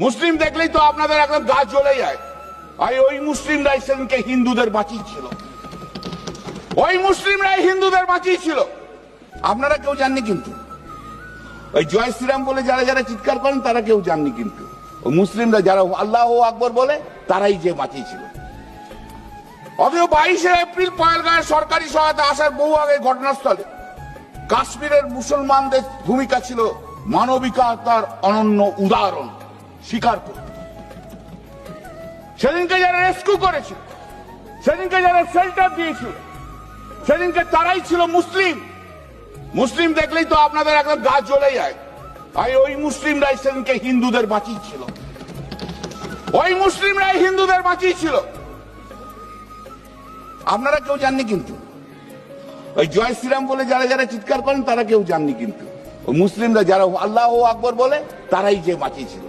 মুসলিম দেখলেই তো আপনাদের একদম গা জ্বলে যায়। আর ওই মুসলিমরাই সেদিনকে হিন্দুদের বাঁচিয়েছিল, ওই মুসলিমরাই হিন্দুদের বাঁচিয়েছিল। আপনারা কেউ জাননি, কিন্তু ওই জয় শ্রীরাম বলে যারা যারা চিৎকার করেন তারা কেউ জাননি, কিন্তু ওই মুসলিমরা যারা আল্লাহ আকবর বলে তারাই যে বাঁচিয়েছিল। অথচ 22শে এপ্রিল পহেলগাঁওয়ে সরকারি সহায়তা আসার বহু আগে ঘটনাস্থলে কাশ্মীরের মুসলমানদের ভূমিকা ছিল মানবিকতার অনন্য উদাহরণ স্বীকার করে। সেদিনকে যারা রেস্কিউ করেছিল, সেদিনকে যারা শেল্টার দিয়েছিল, সেদিনকে তারাই ছিল মুসলিম। মুসলিম দেখলেই তো আপনাদের একদম গা জ্বলে যায়। আর ওই মুসলিমরাই সেদিনকে হিন্দুদের বাঁচিয়েছিল, ওই মুসলিমরাই হিন্দুদের বাঁচিয়েছিল। আপনারা কেউ জাননি, কিন্তু ওই জয় শ্রীরাম বলে যারা যারা চিৎকার করেন তারা কেউ জাননি, কিন্তু ওই মুসলিমরা যারা আল্লাহ আকবর বলে তারাই যে বাঁচিয়েছিল।